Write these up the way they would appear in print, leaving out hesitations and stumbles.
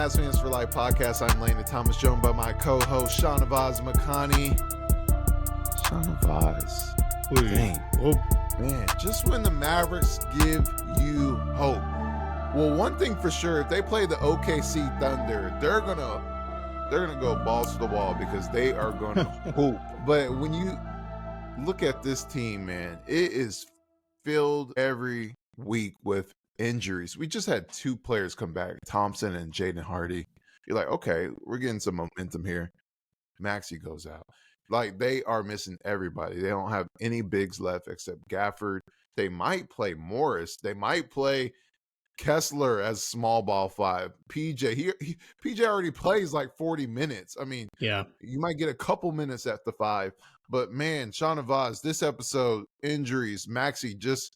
Mavs Fans for Life podcast. I'm Landon Thomas, joined by my co-host Shahnavaz Makhani. Shahnavaz. Dang. Oh, man, just when the Mavericks give you hope. Well, one thing for sure, if they play the OKC Thunder, they're gonna go balls to the wall because they are gonna hoop. But when you look at this team, man, it is filled every week with injuries. We just had two players come back, Thompson and Jaden Hardy. You're like, okay, we're getting some momentum here. Maxi goes out. Like, they are missing everybody. They don't have any bigs left except Gafford. They might play Morris. They might play Kessler as small ball five. PJ already plays like 40 minutes. I mean, yeah, you might get a couple minutes at the five. But man, Shahnavaz, this episode, injuries. Maxi just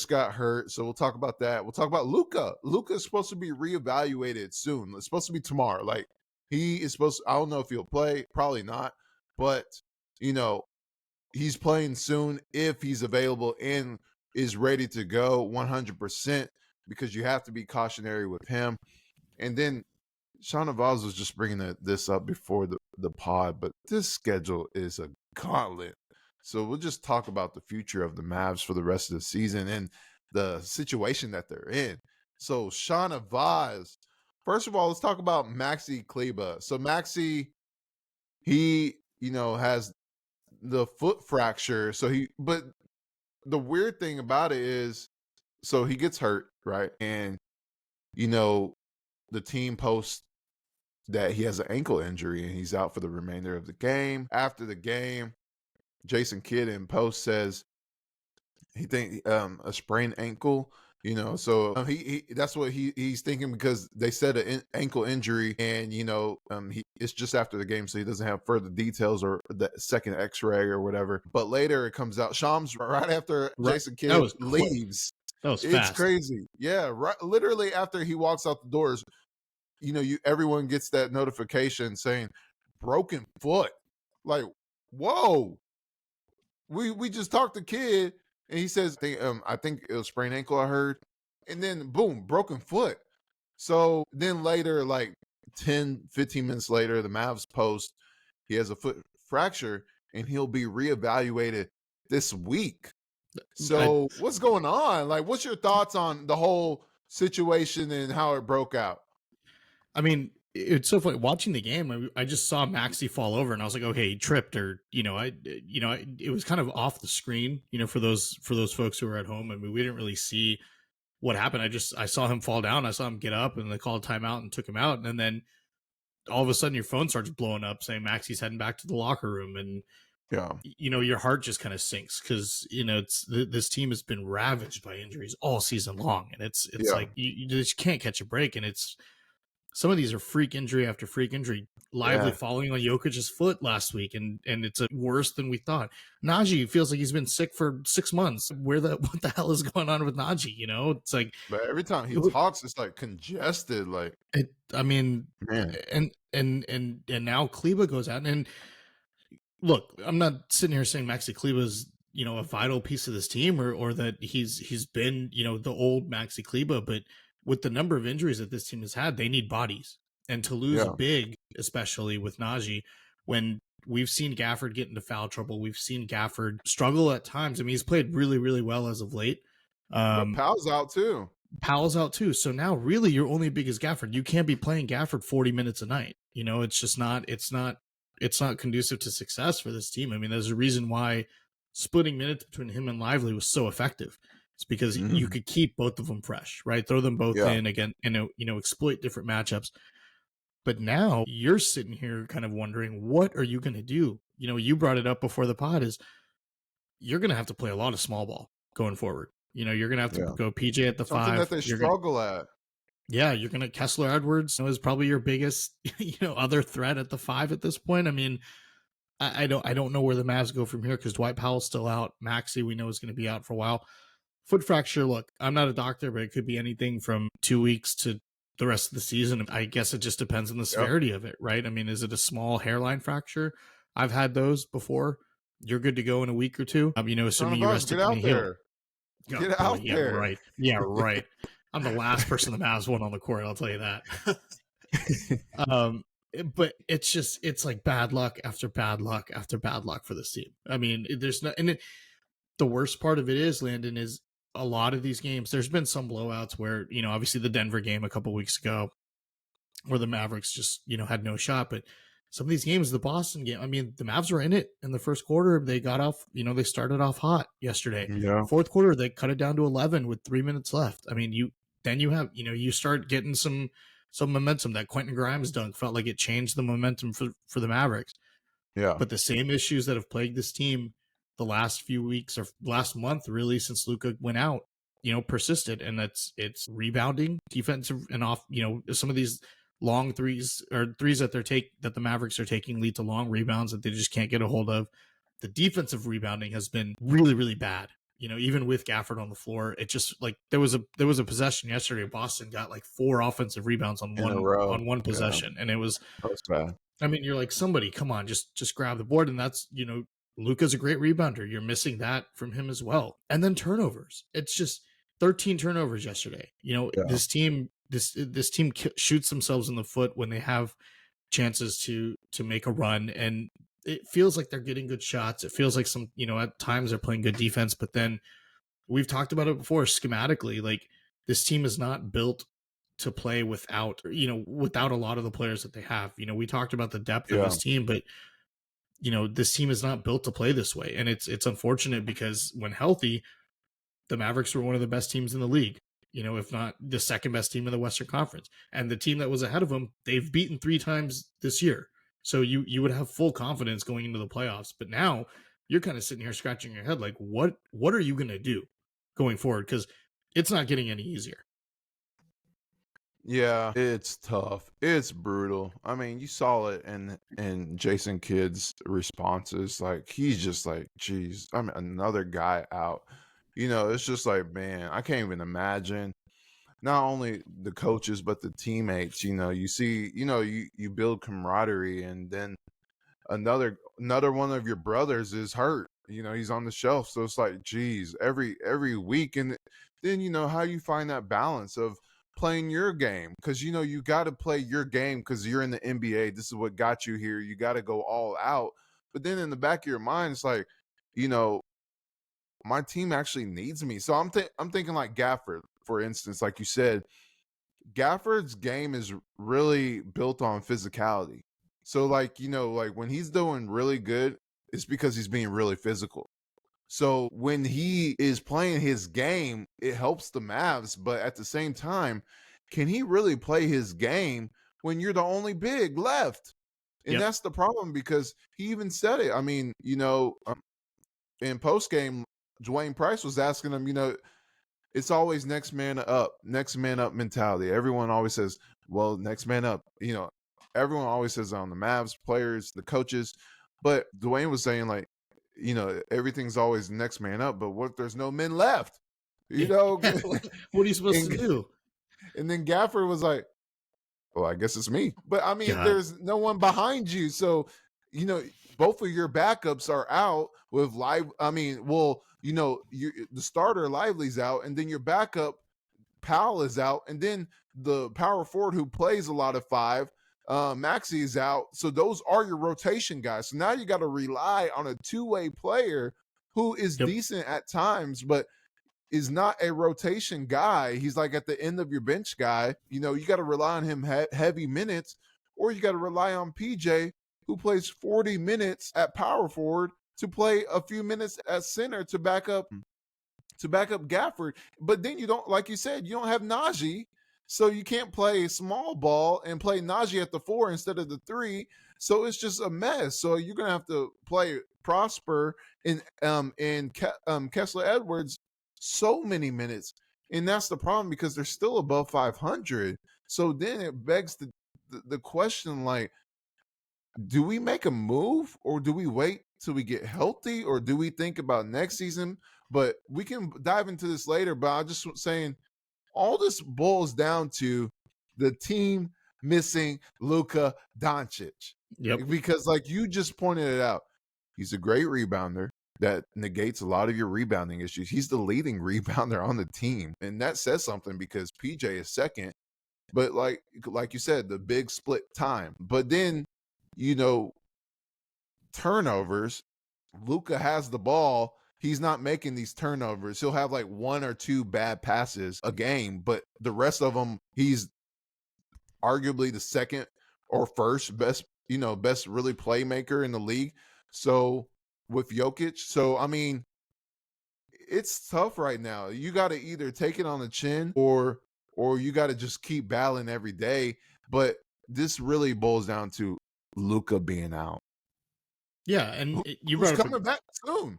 got hurt, so we'll talk about that. We'll talk about Luka. Luka is supposed to be reevaluated soon. It's supposed to be tomorrow. Like, he is supposed to, I don't know if he'll play, probably not, but he's playing soon if he's available and is ready to go 100%, because you have to be cautionary with him. And then Shahnavaz was just bringing this up before the pod, but this schedule is a gauntlet. So we'll just talk about the future of the Mavs for the rest of the season and the situation that they're in. So Shahnavaz, first of all, let's talk about Maxi Kleber. So Maxi, he, has the foot fracture. But the weird thing about it is, so he gets hurt, right? And, the team posts that he has an ankle injury and he's out for the remainder of the game. After the game, Jason Kidd in post says he think a sprained ankle, so he that's what he's thinking, because they said an ankle injury, and it's just after the game, so he doesn't have further details or the second X-ray or whatever. But later it comes out, Shams right after Jason Kidd leaves. That was fast. It's crazy. Yeah, right. Literally after he walks out the doors, everyone gets that notification saying broken foot. Like, whoa. We just talked to Kid, and he says, I think it was sprained ankle, I heard. And then, boom, broken foot. So then later, like 10, 15 minutes later, the Mavs post, he has a foot fracture, and he'll be reevaluated this week. So what's going on? Like, what's your thoughts on the whole situation and how it broke out? I mean, it's so funny watching the game. I just saw Maxi fall over, and I was like, okay, he tripped, or it was kind of off the screen, for those folks who were at home. I mean, we didn't really see what happened. I saw him fall down. I saw him get up, and they called timeout and took him out. And then all of a sudden, your phone starts blowing up saying Maxi's heading back to the locker room, and your heart just kind of sinks, because this team has been ravaged by injuries all season long, and it's like you just can't catch a break, and it's. Some of these are freak injury after freak injury. Lively falling on Jokic's foot last week, and it's worse than we thought. Najee feels like he's been sick for 6 months. What the hell is going on with Najee? It's like, but every time he talks, it's like congested. Like, man. And now Kleber goes out, and look, I'm not sitting here saying Maxi Kleber's a vital piece of this team, or that he's been the old Maxi Kleber, but with the number of injuries that this team has had, they need bodies. And to lose big, especially with Najee, when we've seen Gafford get into foul trouble, we've seen Gafford struggle at times. I mean, he's played really, really well as of late. But Powell's out too. So now really your only big is Gafford. You can't be playing Gafford 40 minutes a night. It's just not, it's not conducive to success for this team. I mean, there's a reason why splitting minutes between him and Lively was so effective. It's because you could keep both of them fresh, right? Throw them both in again, and exploit different matchups. But now you're sitting here kind of wondering, what are you going to do? You brought it up before the pod, is you're going to have to play a lot of small ball going forward. You're going to have to go PJ at the Something 5. That they struggle at. Yeah, you're going to Kessler Edwards is probably your biggest, other threat at the 5 at this point. I mean, I don't know where the Mavs go from here, because Dwight Powell's still out. Maxi, we know, is going to be out for a while. Foot fracture, look, I'm not a doctor, but it could be anything from 2 weeks to the rest of the season. I guess it just depends on the severity of it, right? I mean, is it a small hairline fracture? I've had those before. You're good to go in a week or two. Assuming you rest it in the heel. Get out there. Right. Yeah, right. I'm the last person the Mavs want on the court, I'll tell you that. But it's like bad luck after bad luck after bad luck for this team. I mean, there's no, the worst part of it is, Landon, is a lot of these games. There's been some blowouts where, obviously the Denver game a couple weeks ago, where the Mavericks just, had no shot. But some of these games, the Boston game, I mean, the Mavs were in it in the first quarter. They got off, they started off hot yesterday. Yeah. Fourth quarter, they cut it down to 11 with 3 minutes left. I mean, you have, you start getting some momentum. That Quentin Grimes dunk felt like it changed the momentum for the Mavericks. Yeah. But the same issues that have plagued this team the last few weeks or last month, really, since Luka went out, persisted. And it's rebounding, defensive, and off, some of these long threes that the Mavericks are taking lead to long rebounds that they just can't get a hold of. The defensive rebounding has been really, really bad. Even with Gafford on the floor, it just like there was a possession yesterday. Boston got like 4 offensive rebounds on one possession, and it was bad. I mean, you're like, somebody, come on, just grab the board. And that's, Luka's a great rebounder. You're missing that from him as well. And then turnovers. It's just 13 turnovers yesterday. This team shoots themselves in the foot when they have chances to make a run. And it feels like they're getting good shots. It feels like some, at times they're playing good defense, but then we've talked about it before schematically, like this team is not built to play without a lot of the players that they have. We talked about the depth of this team, but this team is not built to play this way. And it's unfortunate because when healthy, the Mavericks were one of the best teams in the league, if not the second best team in the Western Conference. And the team that was ahead of them, they've beaten 3 times this year. So you would have full confidence going into the playoffs. But now you're kind of sitting here scratching your head like, what are you going to do going forward? Because it's not getting any easier. Yeah, it's tough. It's brutal. I mean, you saw it in Jason Kidd's responses. Like, he's just like, geez, I'm another guy out. It's just like, man, I can't even imagine not only the coaches, but the teammates. You see, you build camaraderie, and then another one of your brothers is hurt. He's on the shelf. So it's like, geez, every week. And then, how you find that balance of playing your game, because you got to play your game because you're in the NBA. This is what got you here. You got to go all out. But then in the back of your mind, it's like, my team actually needs me. So I'm thinking like Gafford, for instance, like you said, Gafford's game is really built on physicality. So like, like when he's doing really good, it's because he's being really physical. So when he is playing his game, it helps the Mavs. But at the same time, can he really play his game when you're the only big left? And that's the problem, because he even said it. I mean, in post game, Dwayne Price was asking him, it's always next man up mentality. Everyone always says, well, next man up. Everyone always says on the Mavs, players, the coaches. But Dwayne was saying, like, everything's always next man up, but what if there's no men left? What are you supposed to do? And then Gafford was like, well, I guess it's me. But I mean, there's no one behind you. So, both of your backups are out with live. I mean, well, the starter Lively's out, and then your backup Powell is out, and then the power forward who plays a lot of 5, Maxi is out. So those are your rotation guys. So now you got to rely on a 2-way player who is decent at times, but is not a rotation guy. He's like at the end of your bench guy. You got to rely on him heavy minutes, or you got to rely on PJ, who plays 40 minutes at power forward, to play a few minutes at center to back up Gafford. But then you don't, like you said, you don't have Najee. So you can't play small ball and play Najee at the 4 instead of the 3. So it's just a mess. So you're going to have to play Prosper and Kessler Edwards so many minutes. And that's the problem, because they're still above 500. So then it begs the question, like, do we make a move, or do we wait till we get healthy, or do we think about next season? But we can dive into this later. But I'm just saying, all this boils down to the team missing Luka Dončić. Because like you just pointed it out, he's a great rebounder that negates a lot of your rebounding issues. He's the leading rebounder on the team. And that says something, because PJ is second, But like you said, the big split time. But then, turnovers. Luka has the ball. He's not making these turnovers. He'll have like one or two bad passes a game, but the rest of them, he's arguably the second or first best, best really playmaker in the league. So with Jokic, I mean, it's tough right now. You got to either take it on the chin or you got to just keep battling every day. But this really boils down to Luka being out. Yeah, and you who's brought up coming back soon.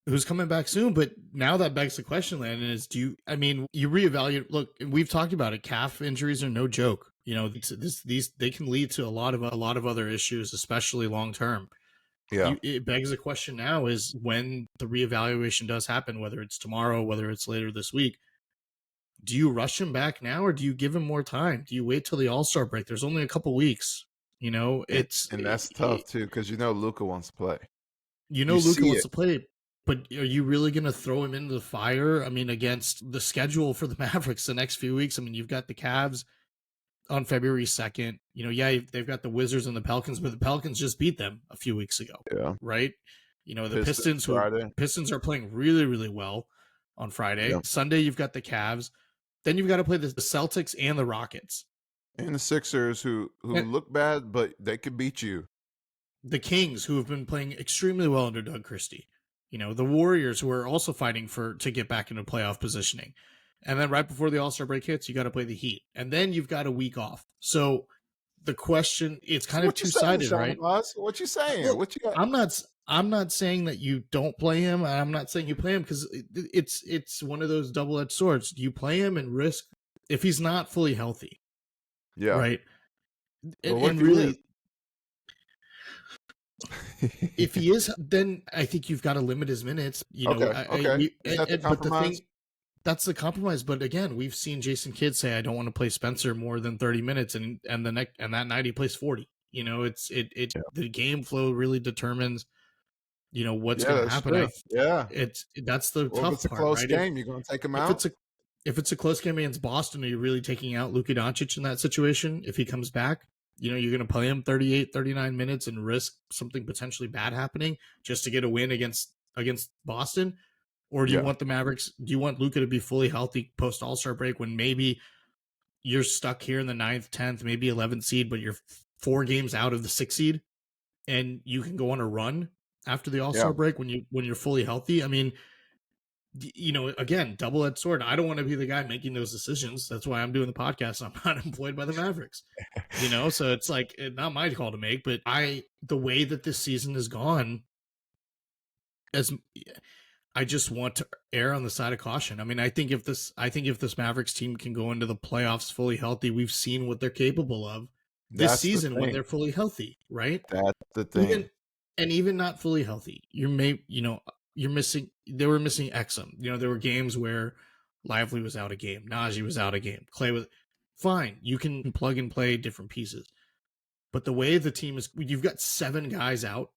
Who's coming back soon? But now that begs the question, Landon, is you reevaluate? Look, we've talked about it. Calf injuries are no joke. These they can lead to a lot of other issues, especially long term. Yeah, it begs the question now is when the reevaluation does happen, whether it's tomorrow, whether it's later this week. Do you rush him back now, or do you give him more time? Do you wait till the All-Star break? There's only a couple weeks. And that's tough too because Luka wants to play. Luka wants to play, but are you really going to throw him into the fire? I mean, against the schedule for the Mavericks the next few weeks. I mean, you've got the Cavs on February 2nd. They've got the Wizards and the Pelicans, but the Pelicans just beat them a few weeks ago. Yeah, right. The Pistons are playing really, really well on Friday. Yeah. Sunday, you've got the Cavs. Then you've got to play the Celtics and the Rockets. And the Sixers who look bad, but they could beat you. The Kings, who have been playing extremely well under Doug Christie. The Warriors, who are also fighting to get back into playoff positioning. And then right before the All-Star break hits, you got to play the Heat. And then you've got a week off. So the question, it's kind of two-sided, right? What you saying? Look, what you got? I'm not saying that you don't play him. I'm not saying you play him because it's one of those double-edged swords. Do you play him and risk if he's not fully healthy? Yeah. Right. Well, and really, if he is, then I think you've got to limit his minutes. Okay. Is that the compromise? That's the compromise. But again, we've seen Jason Kidd say, "I don't want to play Spencer more than 30 minutes," and that night he plays 40. The game flow really determines, what's going to happen. That's the tough part. If it's a close game, you're going to take him out. If it's a close game against Boston, are you really taking out Luka Dončić in that situation? If he comes back, you're going to play him 38, 39 minutes and risk something potentially bad happening just to get a win against Boston? Or do you want the Mavericks? Do you want Luka to be fully healthy post All-Star break when maybe you're stuck here in the 9th, 10th, maybe 11th seed, but you're 4 games out of the 6th seed, and you can go on a run after the All-Star break when you're fully healthy? I mean, again, double-edged sword. I don't want to be the guy making those decisions. That's why I'm doing the podcast. I'm not employed by the Mavericks, so it's like not my call to make. But the way that this season has gone, I just want to err on the side of caution. I mean, I think if this Mavericks team can go into the playoffs fully healthy, we've seen what they're capable of this season when they're fully healthy, right? That's the thing. Even not fully healthy, they were missing Exum. There were games where Lively was out a game, Najee was out a game, Clay was fine. You can plug and play different pieces, but the way the team is, you've got 7 guys out,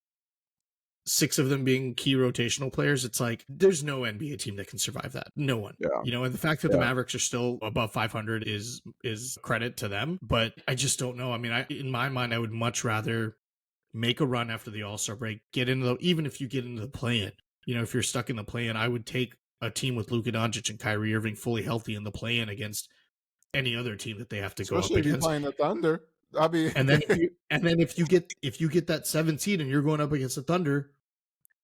6 of them being key rotational players. It's like there's no NBA team that can survive that. No one. Yeah. And the fact that the Mavericks are still above 500 is credit to them. But I just don't know. I mean, in my mind, I would much rather make a run after the All-Star break, even if you get into the play-in. If you're stuck in the play-in, I would take a team with Luka Dončić and Kyrie Irving fully healthy in the play-in against any other team that they have to go up against. Especially if you're playing the Thunder. I mean, and then if you get that 7th seed and you're going up against the Thunder,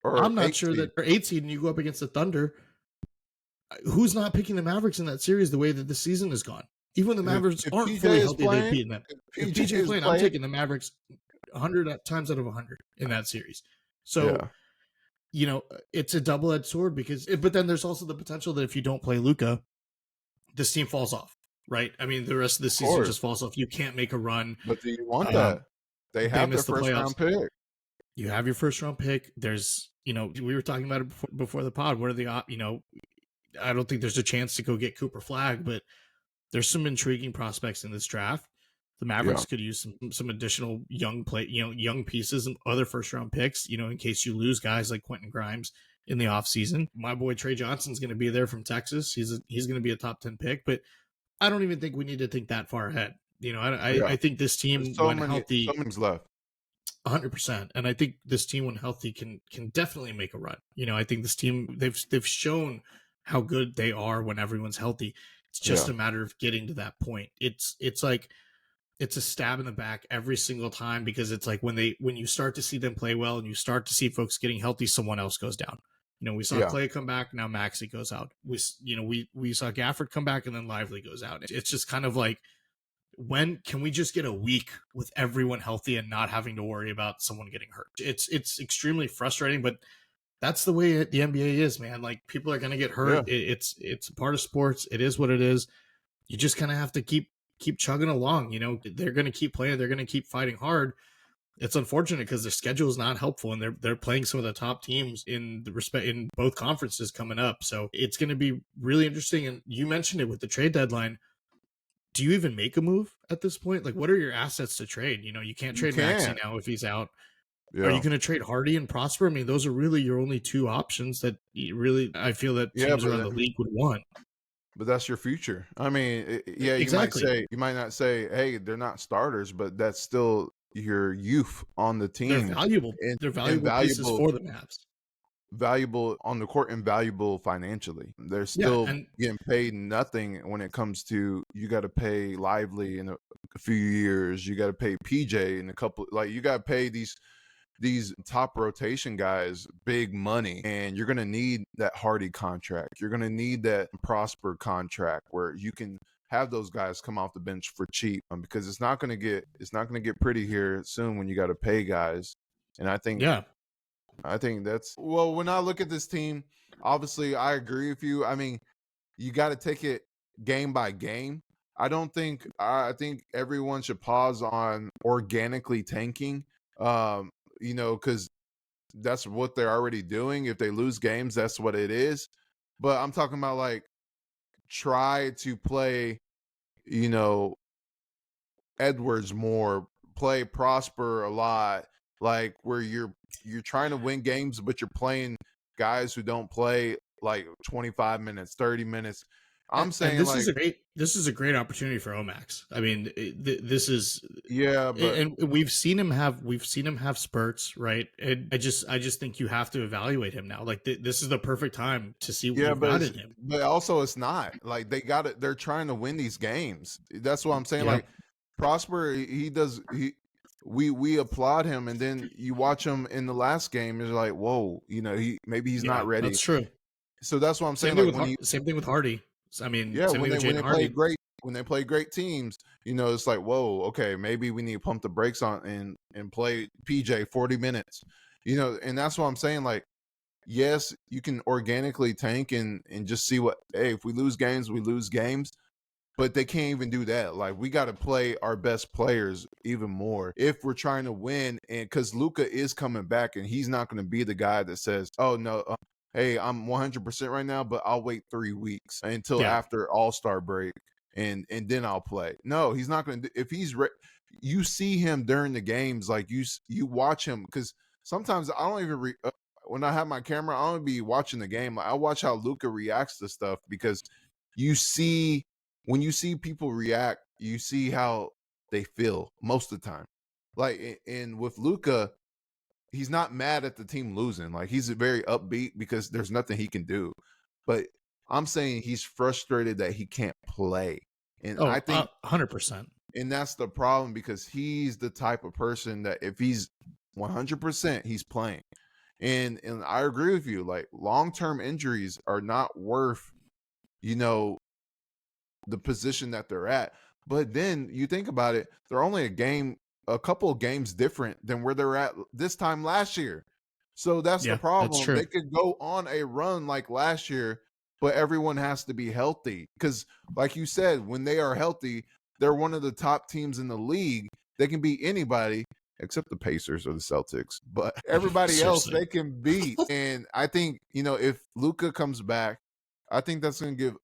I'm not sure that for 8 seed and you go up against the Thunder, who's not picking the Mavericks in that series the way that the season has gone? Even when the Mavericks aren't fully healthy, they've beaten them. If PJ is playing, I'm taking the Mavericks 100 times out of 100 in that series. So, it's a double-edged sword but then there's also the potential that if you don't play Luka, this team falls off, right? I mean, the rest of the season just falls off. You can't make a run. But do you want that? They have their first-round pick. You have your first-round pick. There's, we were talking about it before the pod. What are the, I don't think there's a chance to go get Cooper Flagg, but there's some intriguing prospects in this draft. The Mavericks could use some additional young pieces and other first-round picks, in case you lose guys like Quentin Grimes in the offseason. My boy Trey Johnson's going to be there from Texas. He's going to be a top 10 pick, but I don't even think we need to think that far ahead. You know, Yeah. I think this There's team, so when many healthy, things left. 100%, and I think this team, when healthy, can definitely make a run. You know, I think this team, they've shown how good they are when everyone's healthy. It's just Yeah. a matter of getting to that point. It's like it's a stab in the back every single time, because it's like when you start to see them play well and you start to see folks getting healthy, someone else goes down. You know, we saw Yeah. Clay come back, now Maxi goes out. We saw Gafford come back, and then Lively goes out. It's just kind of like, when can we just get a week with everyone healthy and not having to worry about someone getting hurt? It's extremely frustrating, but that's the way the NBA is, man. Like, people are going to get hurt. Yeah. It's a part of sports. It is what it is. You just kind of have to keep chugging along. You know, they're going to keep playing. They're going to keep fighting hard. It's unfortunate because their schedule is not helpful, and they're playing some of the top teams in both conferences coming up. So it's going to be really interesting. And you mentioned it with the trade deadline. Do you even make a move at this point? Like, what are your assets to trade? You know, you can't You trade Maxi can. now if he's out. Are you Yeah. going to trade Hardy and Prosper? I mean, those are really your only two options that I feel that Yeah, teams around the league would want. but that's your future. I mean, yeah, Exactly. you might not say, hey, they're not starters, but that's still your youth on the They're team, valuable. and They're valuable pieces for the Mavs. valuable on the court and valuable financially. They're Yeah, still and getting paid nothing when it comes to, you got to pay Lively in a few years. You got to pay PJ in a couple, like, you got to pay these top rotation guys big money, and you're going to need that Hardy contract. You're going to need that Prosper contract where you can have those guys come off the bench for cheap, because it's not going to get pretty here soon when you got to pay guys. And yeah, I think that's, well, when I look at this team, obviously I agree with you. I mean, you got to take it game by game. I think everyone should pause on organically tanking. Because that's what they're already doing. If they lose games, that's what it is. But I'm talking about, like, try to play, you know, Edwards more, play Prosper a lot, like, where you're trying to win games, but you're playing guys who don't play like 25 minutes, 30 minutes. I'm and saying, like, this is a great opportunity for Omax. I mean, this is, yeah, but and we've seen him have spurts, right? And I just think you have to evaluate him now. Like, this is the perfect time to see what yeah, you've got in him. but also it's not like they got it. They're trying to win these games. That's what I'm saying. Yeah, Like, Prosper, we applaud him, and then you watch him in the last game, it's like, whoa, maybe he's not yeah, ready. that's true. So that's what I'm saying. Like, when he, Same thing with Hardy. I mean, yeah, same thing with when Jaden they play Hardy. great, teams, it's like, whoa, okay, maybe we need to pump the brakes on and play PJ 40 minutes. And that's what I'm saying. Like, yes, you can organically tank and just see what, hey, if we lose games, we lose games. But they can't even do that. Like, we got to play our best players even more if we're trying to win. And because Luka is coming back, and he's not going to be the guy that says, oh, no, hey, I'm 100% right now, but I'll wait 3 weeks until Yeah, after All-Star break, and then I'll play. No, he's not going to. If he's you see him during the games, like, you watch him, because sometimes I don't even when I have my camera, I don't be watching the game. Like, I watch how Luka reacts to stuff, because you see, when you see people react, you see how they feel most of the time. Like, and with Luka, he's not mad at the team losing. Like, he's very upbeat because there's nothing he can do. But I'm saying he's frustrated that he can't play. And I oh, think, 100%. and that's the problem, because he's the type of person that if he's 100%, he's playing. And I agree with you. Like, long-term injuries are not worth, the position that they're at. But then you think about it, they're only a couple of games different than where they're at this time last year. So that's the Yeah, that's problem. true. They could go on a run like last year, but everyone has to be healthy. Because, like you said, when they are healthy, they're one of the top teams in the league. They can beat anybody except the Pacers or the Celtics. But everybody else Seriously. they can beat. And I think, if Luka comes back, I think that's going to give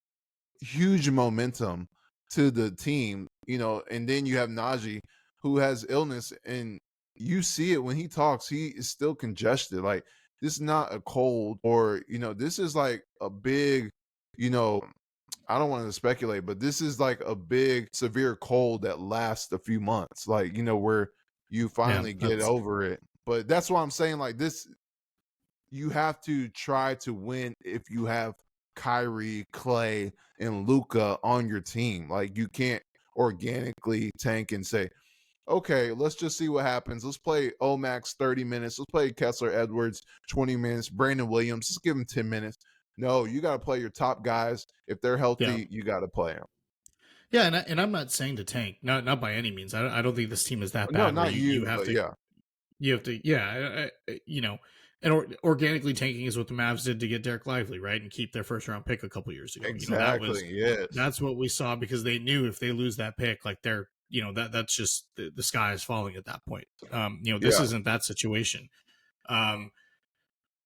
huge momentum to the team, and then you have Najee, who has illness, and you see it when he talks, he is still congested. Like, this is not a cold, or, this is like a big, you know, I don't want to speculate, but this is like a big, severe cold that lasts a few months, like, where you Yeah, finally get over it. But that's why I'm saying, like, this, you have to try to win if you have Kyrie, Clay, and Luka on your team. Like, you can't organically tank and say, okay, let's just see what happens. Let's play Omax 30 minutes. Let's play Kessler Edwards 20 minutes. Brandon Williams, let's give him 10 minutes. No, you got to play your top guys. If they're yeah. healthy, you got to play them. Yeah, and I'm not saying to tank, not by any means. I don't think this team is that No, bad where not you you, have but to yeah. yeah, and organically tanking is what the Mavs did to get Derek Lively, right, and keep their first round pick a couple years ago. Exactly. Yes. That's what we saw because they knew if they lose that pick, like they're that's just the sky is falling at that point. This Yeah. isn't that situation. Um,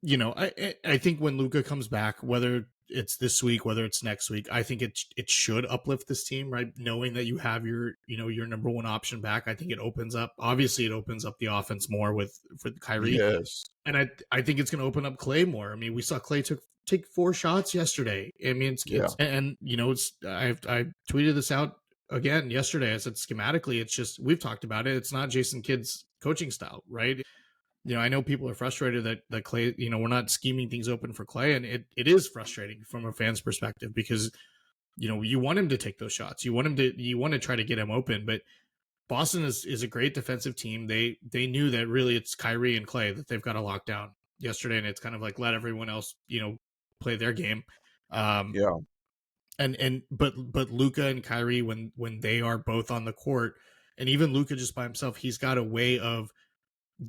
I think when Luka comes back, whether it's this week, whether it's next week, I think it should uplift this team, right? Knowing that you have your number one option back, I think it opens up the offense more for Kyrie, Yes. and I think it's going to open up Clay more. I mean, we saw Clay take 4 shots yesterday. I mean, it's and I tweeted this out again yesterday. I said schematically, it's just we've talked about it. It's not Jason Kidd's coaching style, right? I know people are frustrated that Clay, we're not scheming things open for Clay. And it is frustrating from a fan's perspective because, you want him to take those shots. You want to try to get him open. But Boston is a great defensive team. They knew that really it's Kyrie and Clay that they've got to lock down yesterday. And it's kind of like let everyone else, play their game. Yeah. But Luka and Kyrie, when they are both on the court, and even Luka just by himself, he's got a way of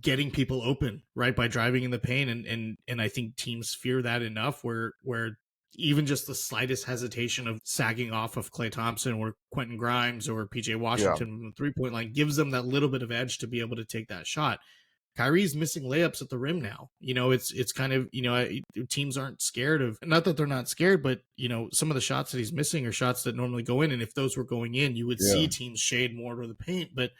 getting people open, right, by driving in the paint, and I think teams fear that enough where even just the slightest hesitation of sagging off of Klay Thompson or Quentin Grimes or PJ Washington from the 3-point line gives them that little bit of edge to be able to take that shot. Kyrie's missing layups at the rim now. It's kind of, teams aren't scared of, not that they're not scared, but some of the shots that he's missing are shots that normally go in, and if those were going in, you would see teams shade more to the paint. But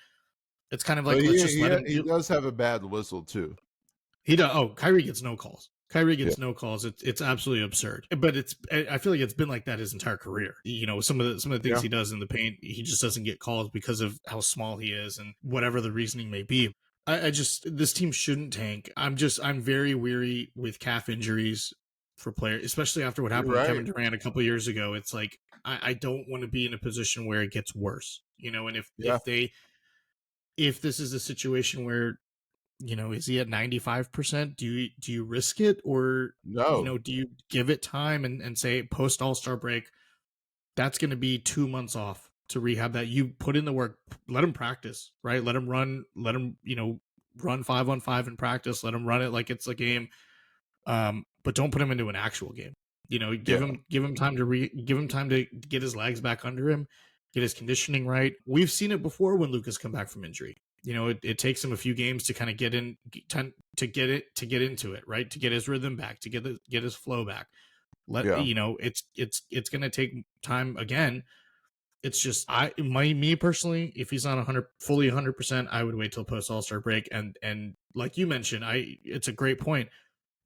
it's kind of like, let's just let him. He does have a bad whistle too. He does. Oh, Kyrie gets no calls. No calls. It's absolutely absurd. But I feel like it's been like that his entire career. Some of the things he does in the paint, he just doesn't get calls because of how small he is and whatever the reasoning may be. This team shouldn't tank. I'm very weary with calf injuries for players, especially after what happened with Kevin Durant a couple of years ago. It's like, I don't want to be in a position where it gets worse, and if this is a situation where, is he at 95%? Do you risk it, or no? Do you give it time and say post All-Star break, that's going to be 2 months off to rehab that? You put in the work, let him practice, right? Let him run 5-on-5 in practice. Let him run it like it's a game. But don't put him into an actual game. Give him time to get his legs back under him, get his conditioning right. We've seen it before when Luka's come back from injury. It takes him a few games to kind of get into it, right? To get his rhythm back, to get his flow back. It's going to take time again. It's just me personally, if he's not fully 100%, I would wait till post All-Star break. And like you mentioned, it's a great point.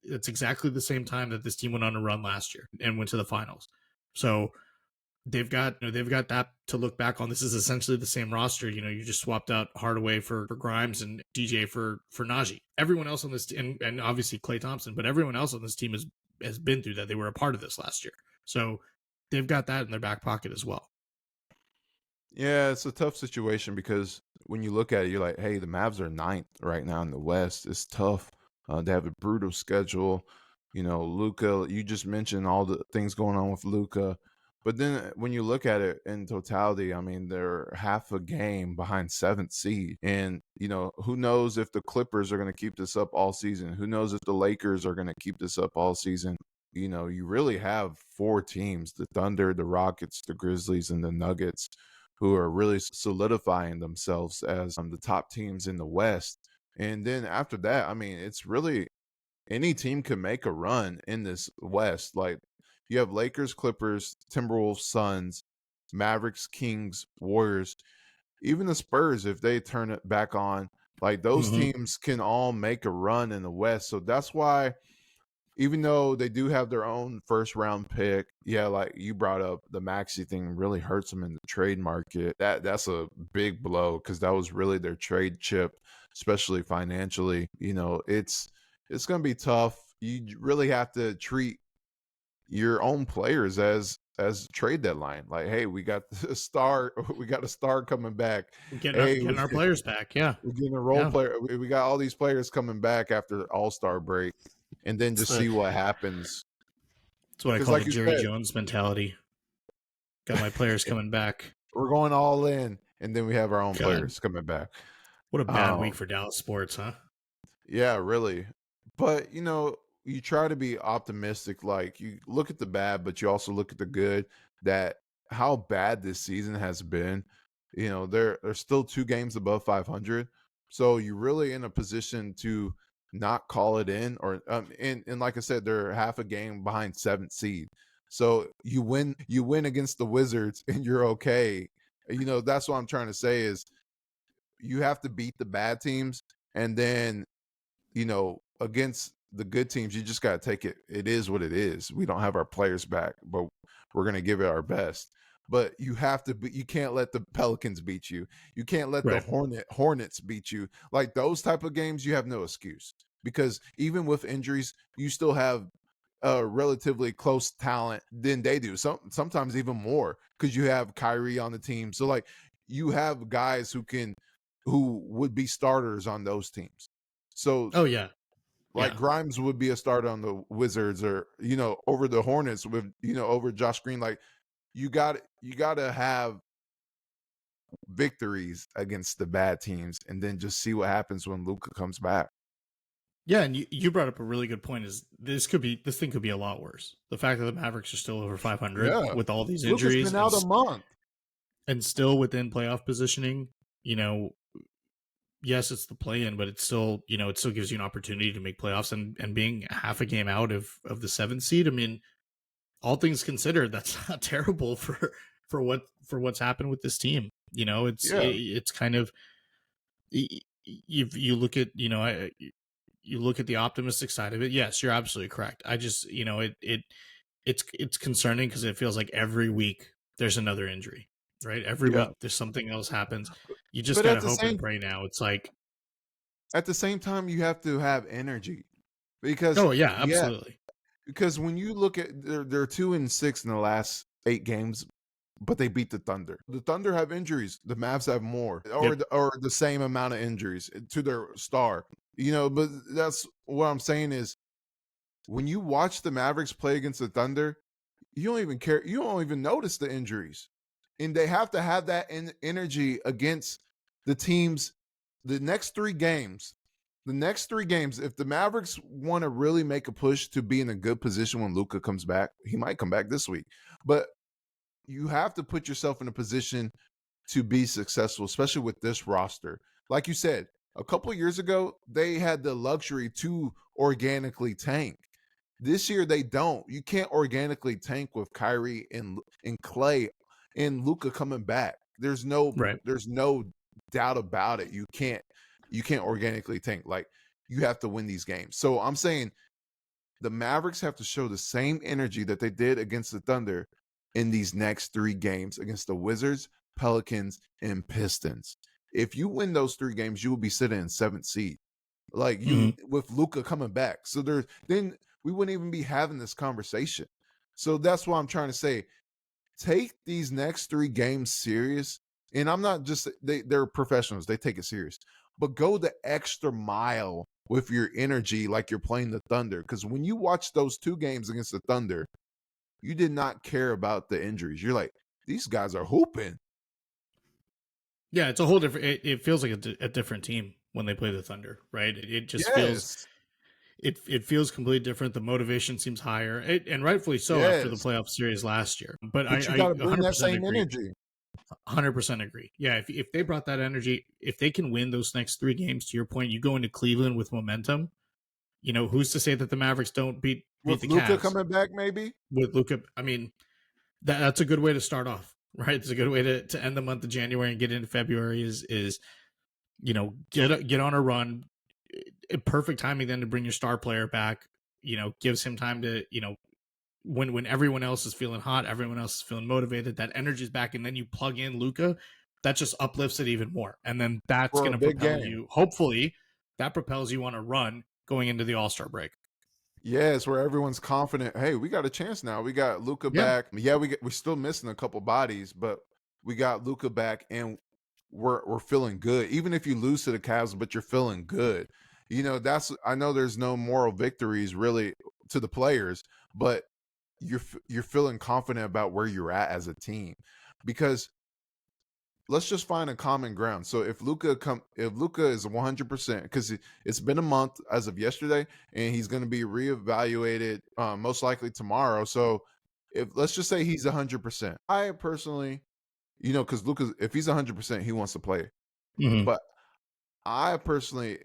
It's exactly the same time that this team went on a run last year and went to the finals. So they've got that to look back on. This is essentially the same roster. You just swapped out Hardaway for Grimes and DJ for Najee. Everyone else on this team, and obviously Klay Thompson, but everyone else on this team has been through that. They were a part of this last year. So they've got that in their back pocket as well. Yeah, it's a tough situation because when you look at it, you're like, hey, the Mavs are 9th right now in the West. It's tough. They have a brutal schedule. Luka, you just mentioned all the things going on with Luka. But then when you look at it in totality, I mean, they're half a game behind 7th seed. And, who knows if the Clippers are going to keep this up all season? Who knows if the Lakers are going to keep this up all season? You really have 4 teams, the Thunder, the Rockets, the Grizzlies, and the Nuggets, who are really solidifying themselves as the top teams in the West. And then after that, I mean, it's really any team can make a run in this West. Like, you have Lakers, Clippers, Timberwolves, Suns, Mavericks, Kings, Warriors, even the Spurs, if they turn it back on, like those teams can all make a run in the West. So that's why even though they do have their own first round pick, yeah, like you brought up, the Maxi thing really hurts them in the trade market. That's a big blow because that was really their trade chip, especially financially. It's gonna be tough. You really have to treat your own players as trade deadline. Like, hey, we got a star, we got a star coming back. We're Hey, getting our players back. Yeah. we're getting a role player. We got all these players coming back after the All-Star break, and then just see what happens. That's what I Because call like the you Jerry said, Jones mentality. Got my players coming back. we're going all in, and then we have our own God. players coming back. What a bad week for Dallas sports, huh? Yeah, really. But you try to be optimistic. Like, you look at the bad, but you also look at the good. That how bad this season has been. They're still 2 games above 500, so you're really in a position to not call it in, or and like I said, they're half a game behind 7th seed. So you win against the Wizards, and you're okay. That's what I'm trying to say is you have to beat the bad teams, and then against the good teams, you just got to take it. It is what it is. We don't have our players back, but we're going to give it our best. But you have to you can't let the Pelicans beat you. You can't let the Hornets beat you. Like those type of games, you have no excuse, because even with injuries, you still have a relatively close talent than they do. Sometimes even more, because you have Kyrie on the team. So like you have guys who would be starters on those teams. So Grimes would be a starter on the Wizards, or over the Hornets with over Josh Green. Like you got to have victories against the bad teams, and then just see what happens when Luka comes back. Yeah, and you brought up a really good point. Is this thing could be a lot worse. The fact that the Mavericks are still over 500 with all these injuries, Luka's been out a month, and still within playoff positioning. Yes, it's the play-in, but it's still it still gives you an opportunity to make playoffs, and being half a game out of the 7th seed. I mean, all things considered, that's not terrible for what's happened with this team. It's kind of you look at you look at the optimistic side of it. Yes, you're absolutely correct. I just it's concerning because it feels like every week there's another injury, right? Every week there's something else happens. You just gotta hope and pray now. It's like at the same time you have to have energy, because absolutely. Because when you look at they're 2-6 in the last 8 games, but they beat the Thunder. The Thunder have injuries. The Mavs have more, or the same amount of injuries to their star. But that's what I'm saying is, when you watch the Mavericks play against the Thunder, you don't even care. You don't even notice the injuries, and they have to have that energy against the teams. The next 3 games, if the Mavericks want to really make a push to be in a good position when Luka comes back, he might come back this week, but you have to put yourself in a position to be successful, especially with this roster. Like you said, a couple of years ago, they had the luxury to organically tank. This year, they don't. You can't organically tank with Kyrie and Clay and Luka coming back. There's no doubt about it. You can't organically tank. Like, you have to win these games. So I'm saying the Mavericks have to show the same energy that they did against the Thunder in these next 3 games against the Wizards, Pelicans, and Pistons. If you win those 3 games, you will be sitting in 7th seed. Like with Luka coming back. So then we wouldn't even be having this conversation. So that's what I'm trying to say. Take these next 3 games serious. And I'm not just, they're professionals. They take it serious. But go the extra mile with your energy like you're playing the Thunder. Because when you watch those 2 games against the Thunder, you did not care about the injuries. You're like, these guys are hooping. Yeah, it's a whole different. It feels like a different team when they play the Thunder, right? It just feels. It feels completely different. The motivation seems higher, and rightfully so after the playoff series last year. But I you got to bring that 100% same agree. energy. 100% agree. Yeah, if they brought that energy, if they can win those next 3 games, to your point, you go into Cleveland with momentum. Who's to say that the Mavericks don't beat with the Luka Cavs coming back? Maybe with Luka. I mean, that's a good way to start off. Right, it's a good way to end the month of January and get into February. Is get on a run. Perfect timing then to bring your star player back. gives him time to, when everyone else is feeling hot, everyone else is feeling motivated, that energy is back, and then you plug in Luka, that just uplifts it even more. And then that's For going a to big propel game. you. Hopefully, that propels you on a run going into the All-Star break. Yeah, it's where everyone's confident. Hey, we got a chance now. We got Luka Yeah. back. Yeah, we're still missing a couple bodies, but we got Luka back, and we're feeling good. Even if you lose to the Cavs, but you're feeling good. I know there's no moral victories really to the players, but you're feeling confident about where you're at as a team, because let's just find a common ground. So if Luka is 100%, because it's been a month as of yesterday, and he's going to be reevaluated most likely tomorrow. So if let's just say he's 100%, I personally, because Luka, if he's 100%, he wants to play. Mm-hmm. But I personally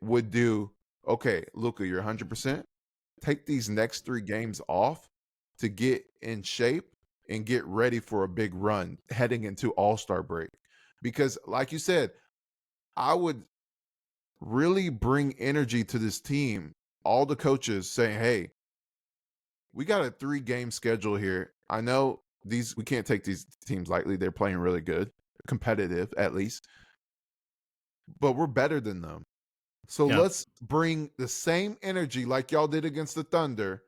would do, okay, Luka, you're 100%. Take these next 3 games off to get in shape and get ready for a big run heading into All-Star break. Because like you said, I would really bring energy to this team. All the coaches saying, hey, we got a 3-game schedule here. I know we can't take these teams lightly. They're playing really good, competitive at least, but we're better than them. So let's bring the same energy like y'all did against the Thunder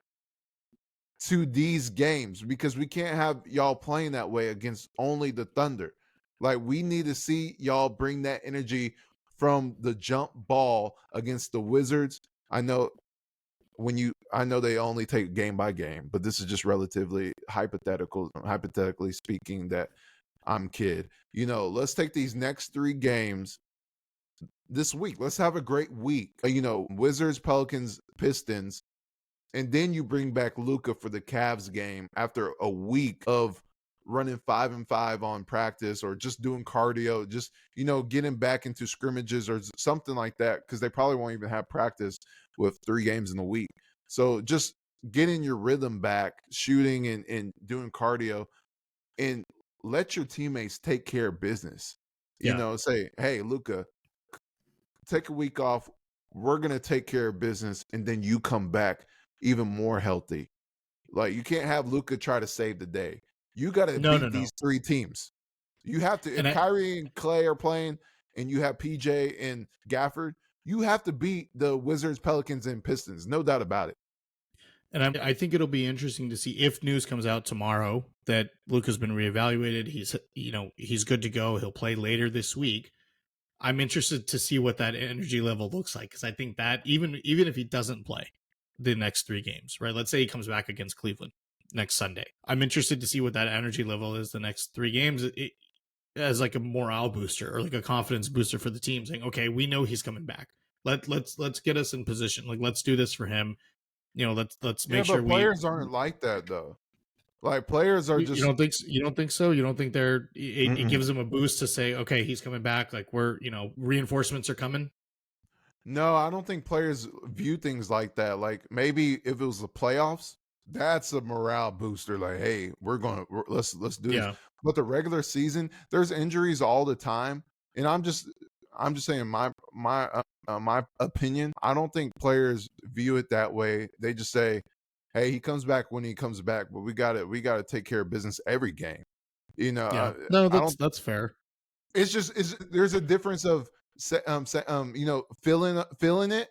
to these games, because we can't have y'all playing that way against only the Thunder. Like, we need to see y'all bring that energy from the jump ball against the Wizards. I know they only take game by game, but this is just relatively hypothetically speaking, that I'm kid. Let's take these next 3 games this week. Let's have a great week. Wizards, Pelicans, Pistons. And then you bring back Luka for the Cavs game after a week of running 5-5 on practice, or just doing cardio, just, getting back into scrimmages or something like that, because they probably won't even have practice with 3 games in a week. So just getting your rhythm back, shooting and doing cardio, and let your teammates take care of business. Say, hey, Luka, take a week off. We're going to take care of business, and then you come back even more healthy. Like, you can't have Luka try to save the day. You got to beat these 3 teams. You have to. If Kyrie and Clay are playing, and you have PJ and Gafford, you have to beat the Wizards, Pelicans, and Pistons. No doubt about it. And I think it'll be interesting to see if news comes out tomorrow that Luka's been reevaluated. He's good to go. He'll play later this week. I'm interested to see what that energy level looks like, because I think that even if he doesn't play the next 3 games, right? Let's say he comes back against Cleveland next Sunday. I'm interested to see what that energy level is the next 3 games, as like a morale booster or like a confidence booster for the team, saying, okay, we know he's coming back. Let's get us in position. Like, let's do this for him. Let's make sure players aren't like that though. Like, players are just. You don't think so? You don't think it gives them a boost to say, okay, he's coming back. Like, we're, reinforcements are coming. No, I don't think players view things like that. Like, maybe if it was the playoffs, that's a morale booster. Like, hey, let's do this. But the regular season, there's injuries all the time, and I'm just saying my opinion. I don't think players view it that way. They just say, hey, he comes back when he comes back, but we got to take care of business every game. No, that's fair. It's there's a difference of feeling it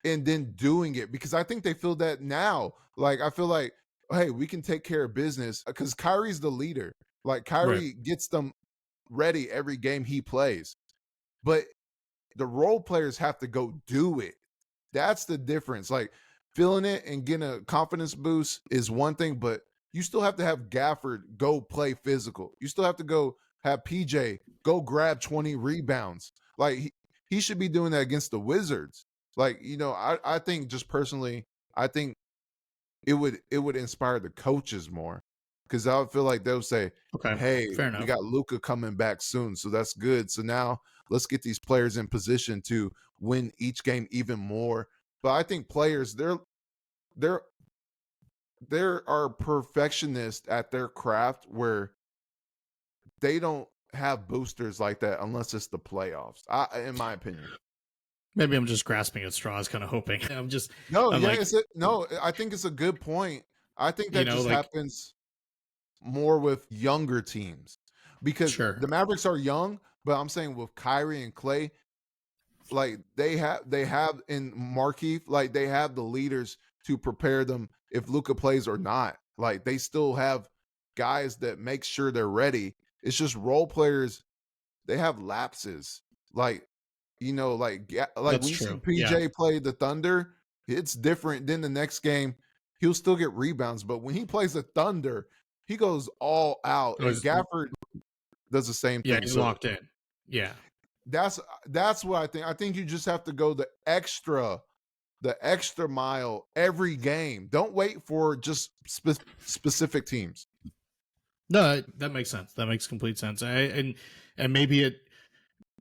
and then doing it, because I think they feel that now. Like, I feel like, hey, we can take care of business because Kyrie's the leader. Like, Kyrie gets them ready every game he plays, but the role players have to go do it. That's the difference. Like, feeling it and getting a confidence boost is one thing, but you still have to have Gafford go play physical. You still have to go have PJ go grab 20 rebounds. Like, he should be doing that against the Wizards. Like, I think, just personally, I think it would inspire the coaches more, because I would feel like they'll say, okay, hey, fair enough. We got Luka coming back soon, so that's good. So now let's get these players in position to win each game even more. But I think players, they're are perfectionists at their craft, where they don't have boosters like that unless it's the playoffs, in my opinion. Maybe I'm just grasping at straws, kind of hoping. No, I'm yeah, like, no, I think it's a good point. I think you that know, just like, happens more with younger teams because sure, the Mavericks are young, but I'm saying with Kyrie and Clay, like they have in Markeith, like they have the leaders to prepare them if Luka plays or not. Like they still have guys that make sure they're ready. It's just role players, they have lapses. Like, like that's when you see true. Yeah. PJ play the Thunder, it's different. Then the next game, he'll still get rebounds. But when he plays the Thunder, he goes all out. It And was, Gafford does the same yeah, thing. he's So locked in. Yeah. that's that's what I think. I think you just have to go the extra mile every game. Don't wait for just specific teams. No, that makes sense. That makes complete sense. And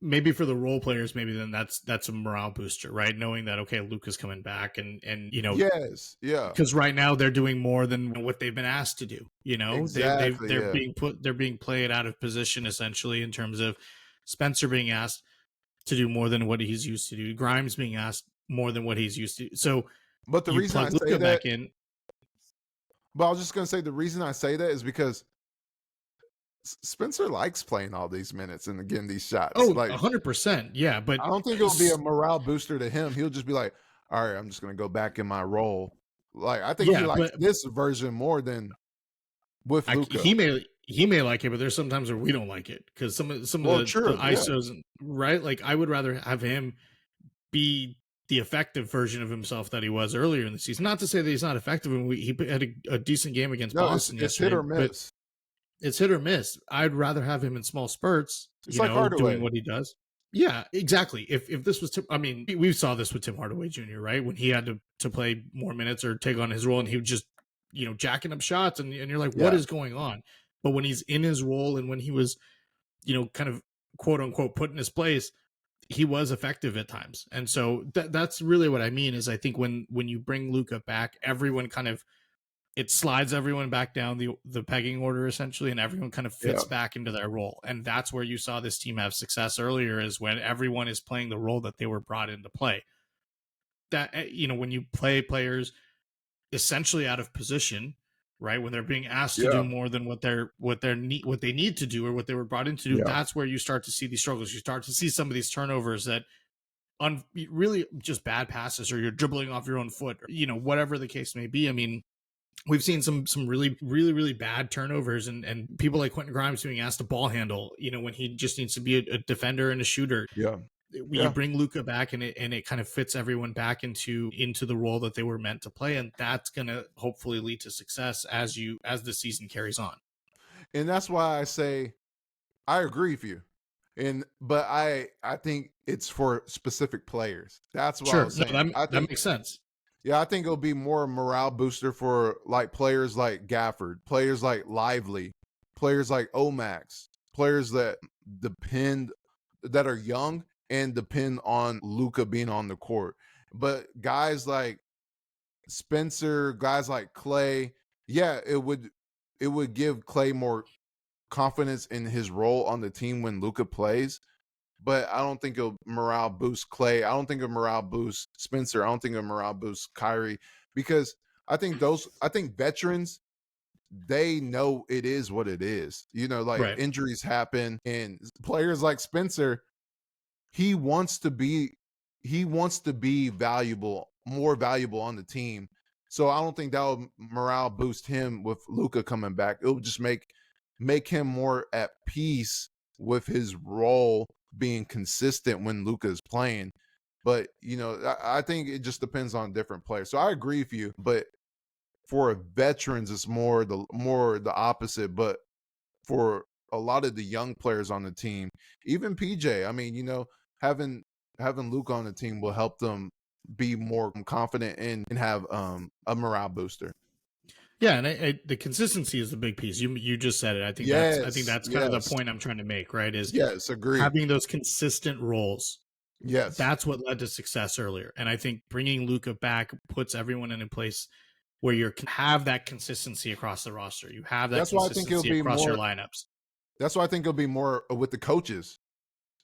maybe for the role players, maybe then that's a morale booster, right? Knowing that, okay, Luka's coming back, and Yes, yeah, because right now they're doing more than what they've been asked to do. exactly, They're yeah, they're being played out of position essentially, in terms of Spencer being asked to do more than what he's used to do, Grimes being asked more than what he's used to. So but the you reason I plug say Luka that, back in. but I was just gonna say the reason I say that is because Spencer likes playing all these minutes and getting these shots. Oh, Like 100%. Yeah, but I don't think it'll be a morale booster to him. He'll just be like, all right, I'm just gonna go back in my role. Like I think he yeah, likes but this version more than with Luka. he may like it, but there's sometimes where we don't like it because some of Well, the true, yeah, ISOs, right? Like I would rather have him be the effective version of himself that he was earlier in the season. Not to say that he's not effective, and he had a decent game against no, it's Boston it's hit yesterday, or but miss. it's hit or miss. I'd rather have him in small spurts, It's like doing Hardaway. what he does. Yeah, exactly. If this was Tim, I mean, we saw this with Tim Hardaway Jr., right? When he had to play more minutes or take on his role, and he would just, jacking up shots, and you're like, what Yeah, is going on? But when he's in his role, and when he was, kind of quote unquote put in his place, he was effective at times. And so that's really what I mean is I think when you bring Luka back, everyone kind of, it slides everyone back down the pegging order essentially, and everyone kind of yeah, fits back into their role. And that's where you saw this team have success earlier, is when everyone is playing the role that they were brought in to play. That, when you play players essentially out of position, right? When they're being asked to yeah, do more than what they need to do, or what they were brought in to do, yeah. that's where you start to see these struggles. You start to see some of these turnovers that really just bad passes, or you're dribbling off your own foot, or, whatever the case may be. I mean, we've seen some really, really, really bad turnovers, and people like Quentin Grimes being asked to ball handle, when he just needs to be a defender and a shooter. Yeah. When you bring Luka back, and it kind of fits everyone back into the role that they were meant to play, and that's gonna hopefully lead to success as the season carries on. And that's why I say I agree with you. But I think it's for specific players. That's what I Sure, was no, saying. I that think makes sense. yeah, I think it'll be more a morale booster for like players like Gafford, players like Lively, players like Omax, players that are young and depend on Luka being on the court. But guys like Spencer, guys like Clay, yeah, it would give Clay more confidence in his role on the team when Luka plays. But I don't think it'll morale boost Clay. I don't think it'll morale boost Spencer. I don't think it'll morale boost Kyrie, because I think veterans, they know it is what it is. Like Right. injuries happen, and players like Spencer, he wants to be valuable, more valuable on the team. So I don't think that will morale boost him with Luka coming back. It will just make him more at peace with his role being consistent when Luka is playing. But I think it just depends on different players. So I agree with you, but for veterans, it's more the opposite. But for a lot of the young players on the team, even PJ, I mean, having Luka on the team will help them be more confident and have a morale booster. Yeah, and the consistency is the big piece. You just said it. I think Yes, that's kind of the yes, point I'm trying to make, right? Is yes, agreed. having those consistent roles. Yes, That's what led to success earlier. And I think bringing Luka back puts everyone in a place where you have that consistency across the roster. You have that that's why I think it'll consistency be across your more. lineups. That's why I think it'll be more with the coaches,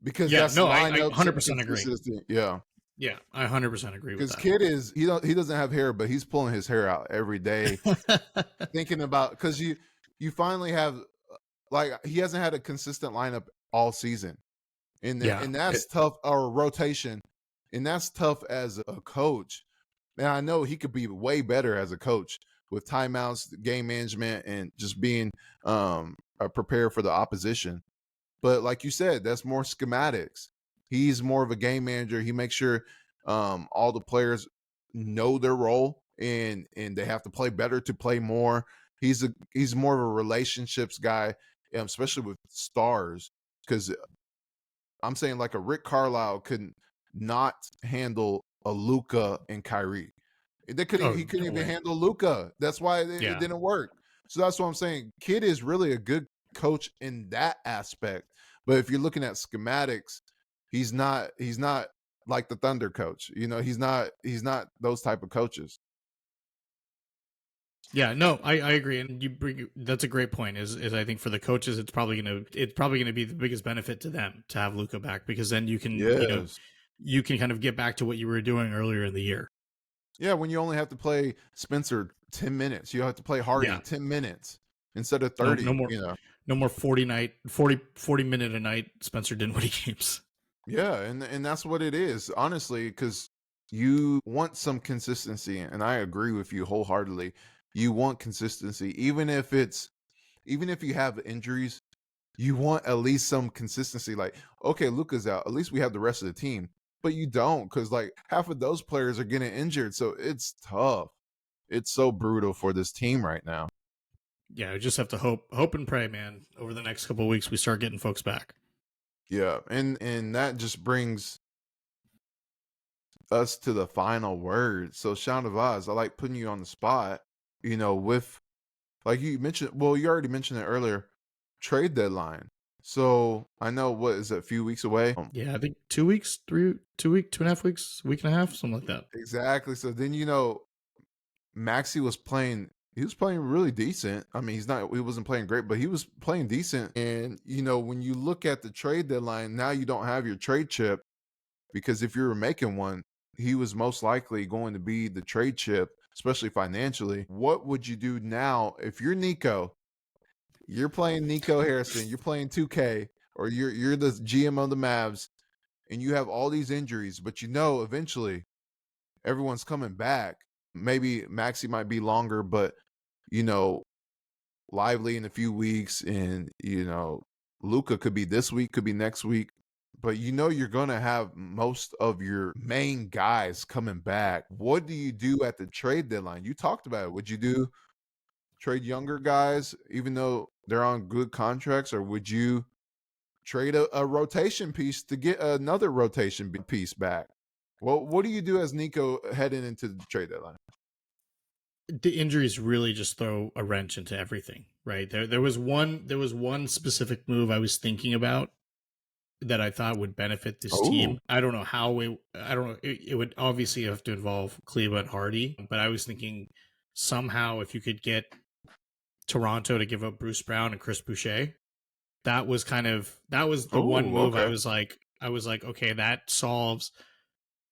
because Yeah, that's no, I lineups and 100% agree. consistency. Yeah, Yeah, I 100% agree with Because Kid is he doesn't have hair, but he's pulling his hair out every day, that. thinking about because you finally have like he hasn't had a consistent lineup all season, Yeah. and that's tough or rotation, and that's tough as a coach. And I know he could be way better as a coach with timeouts, game management, and just being prepared for the opposition. But like you said, that's more schematics. He's more of a game manager. He makes sure all the players know their role and they have to play better to play more. He's more of a relationships guy, especially with stars. Because I'm saying like a Rick Carlisle couldn't not handle a Luka and Kyrie. Oh, He couldn't no even way. handle Luka. That's why it Yeah. didn't work. So that's what I'm saying. Kid is really a good coach in that aspect. But if you're looking at schematics, he's not like the Thunder coach. You know, he's not those type of coaches. Yeah, no, I agree, and that's a great point. Is I think for the coaches, it's probably gonna be the biggest benefit to them to have Luka back, because then Yes. you can kind of get back to what you were doing earlier in the year. Yeah, when you only have to play Spencer 10 minutes, you have to play Hardy Yeah, 10 minutes instead of no 30, you know. no more 40 minute a night Spencer Dinwiddie games. Yeah, and that's what it is, honestly, because you want some consistency, and I agree with you wholeheartedly. You want consistency, even if you have injuries, you want at least some consistency. Like, okay, Luka's out, at least we have the rest of the team, but you don't because like half of those players are getting injured, so it's tough. It's so brutal for this team right now. Yeah, I just have to hope and pray, man. Over the next couple of weeks, we start getting folks back. Yeah, and that just brings us to the final word. So, Shahnavaz, I like putting you on the spot, you know, with like you mentioned, well, you already mentioned it earlier, trade deadline. So I know what is it, a few weeks away? Yeah, I think 2 weeks, 2.5 weeks, week and a half, something like that. Exactly. So then you know Maxi was playing he was playing really decent. I mean, he wasn't playing great, but he was playing decent. And you know, when you look at the trade deadline, now you don't have your trade chip because if you were making one, he was most likely going to be the trade chip, especially financially. What would you do now if you're Nico? You're playing Nico Harrison, you're playing 2K, or you're the GM of the Mavs, and you have all these injuries, but you know eventually everyone's coming back. Maybe Maxi might be longer, but you know, Lively in a few weeks, and you know, Luka could be this week, could be next week. But you know you're gonna have most of your main guys coming back. What do you do at the trade deadline? You talked about it. Would you do trade younger guys, even though they're on good contracts, or would you trade a rotation piece to get another rotation piece back? Well, what do you do as Nico heading into the trade deadline? The injuries really just throw a wrench into everything, right? There was one specific move I was thinking about that I thought would benefit this Oh, team. I don't know how I don't know. It would obviously have to involve Kleber and Hardy, but I was thinking somehow if you could get Toronto to give up Bruce Brown and Chris Boucher, that was the one oh, move okay. I was like, okay, that solves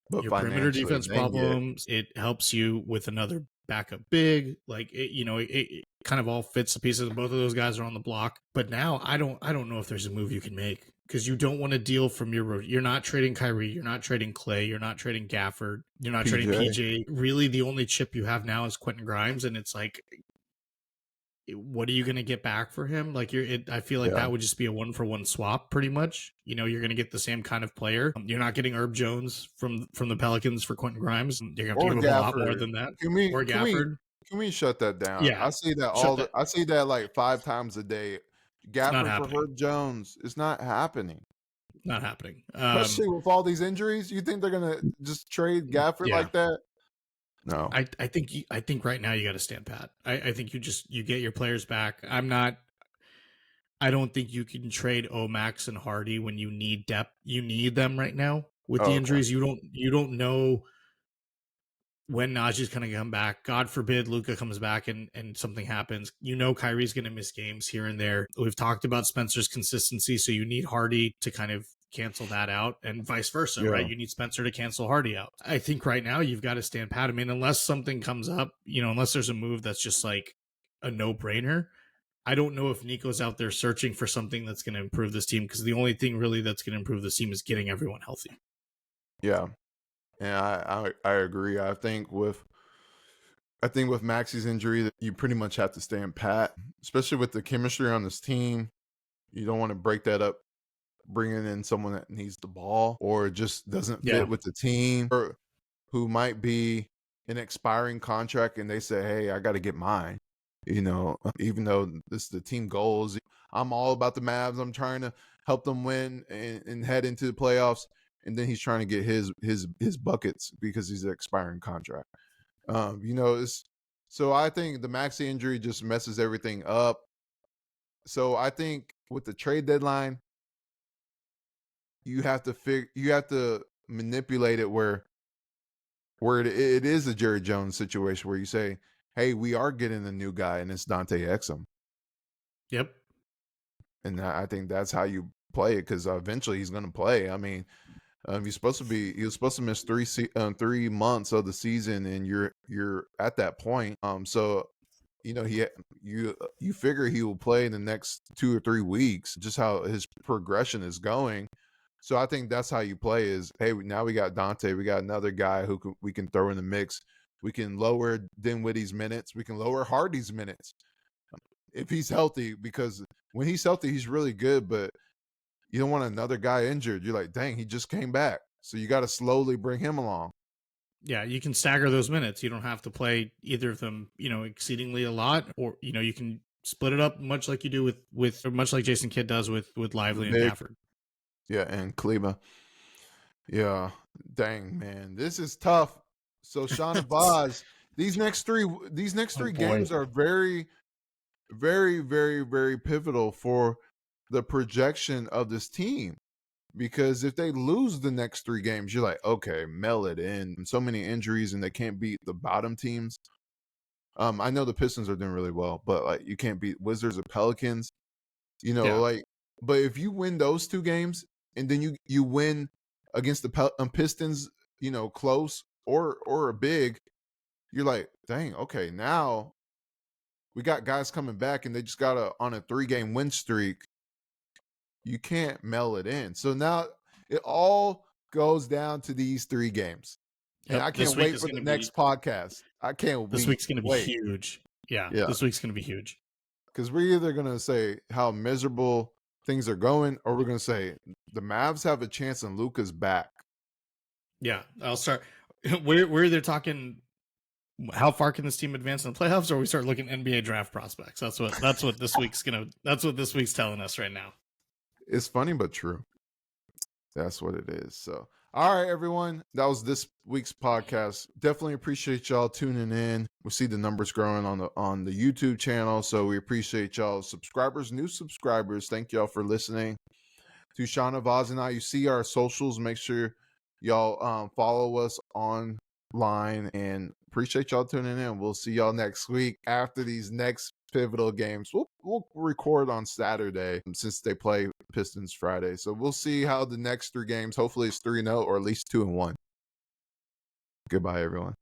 But your perimeter financially, defense dang it. problems. It helps you with another backup big. Like it kind of all fits the pieces. Both of those guys are on the block. But now I don't know if there's a move you can make because you don't want to deal from you're not trading Kyrie, you're not trading Clay, you're not trading Gafford, you're not trading PJ. PJ. Really, the only chip you have now is Quentin Grimes, and it's like, what are you going to get back for him? Like I feel like Yeah. that would just be a 1-for-1 swap pretty much. You know, you're going to get the same kind of player. You're not getting Herb Jones from the Pelicans for Quentin Grimes. You're going to have Or to give up a lot more Gafford. than that. Can we Or can we Gafford. can we shut that down? Yeah. Shut that. I see that like 5 times a day. It's not Gafford for happening. Herb Jones. It's not happening. Not happening. Especially with all these injuries. You think they're gonna just trade Gafford Yeah. like that? No. I think right now you got to stand pat. I think you get your players back. I don't think you can trade Omax and Hardy when you need depth. You need them right now with Oh, the okay. injuries. You don't know when Najee's going to come back. God forbid Luka comes back and something happens. You know Kyrie's going to miss games here and there. We've talked about Spencer's consistency, so you need Hardy to kind of cancel that out, and vice versa, Yeah. right? You need Spencer to cancel Hardy out. I think right now you've got to stand pat. I mean, unless something comes up, unless there's a move that's just like a no-brainer, I don't know if Nico's out there searching for something that's going to improve this team, because the only thing really that's going to improve this team is getting everyone healthy. Yeah. And I agree. I think with Maxi's injury, that you pretty much have to stand pat, especially with the chemistry on this team. You don't want to break that up, bringing in someone that needs the ball or just doesn't fit with the team, or who might be an expiring contract and they say, hey, I got to get mine. Even though this is the team goals, I'm all about the Mavs. I'm trying to help them win and head into the playoffs. And then he's trying to get his buckets because he's an expiring contract. So I think the Maxi injury just messes everything up. So I think with the trade deadline, you have to manipulate it where it is a Jerry Jones situation where you say, hey, we are getting a new guy, and it's Dante Exum. Yep. And I think that's how you play it, because eventually he's going to play. I mean, he was supposed to miss 3 months of the season, and you're at that point. So you figure he will play in the next 2 or 3 weeks, just how his progression is going. So I think that's how you play is, hey, now we got Dante, we got another guy who we can throw in the mix. We can lower Dinwiddie's minutes. We can lower Hardy's minutes if he's healthy, because when he's healthy, he's really good, but you don't want another guy injured. You're like, dang, he just came back. So you got to slowly bring him along. Yeah, you can stagger those minutes. You don't have to play either of them, exceedingly a lot, or, you can split it up much like you do with much like Jason Kidd does with Lively and Gafford. Yeah, and Kleber. Yeah, dang, man, this is tough. So Shahnavaz, these next three games are very, very, very, very pivotal for the projection of this team. Because if they lose the next 3 games, you're like, okay, mail it in. So many injuries, and they can't beat the bottom teams. I know the Pistons are doing really well, but like you can't beat Wizards or Pelicans. But if you win those 2 games and then you win against the Pistons, close or a big, you're like, dang, okay, now we got guys coming back and they just got on a 3-game win streak. You can't mail it in. So now it all goes down to these 3 games. And I can't wait for the next podcast. I can't wait. This week's going to be huge. Yeah, this week's going to be huge. Because we're either going to say how miserable things are going, or we're going to say the Mavs have a chance and Luka's back. Yeah, I'll start. We're either talking how far can this team advance in the playoffs, or we start looking NBA draft prospects. That's what this week's telling us right now. It's funny but true. That's what it is. So, all right, everyone, that was this week's podcast. Definitely appreciate y'all tuning in. We see the numbers growing on the YouTube channel, so we appreciate y'all subscribers, new subscribers. Thank y'all for listening to Shahnavaz and I. You see our socials. Make sure y'all follow us online, and appreciate y'all tuning in. We'll see y'all next week after these next pivotal games. We'll record on Saturday since they play Pistons Friday. So we'll see how the next 3 games, hopefully it's 3-0 or at least 2-1. Goodbye, everyone.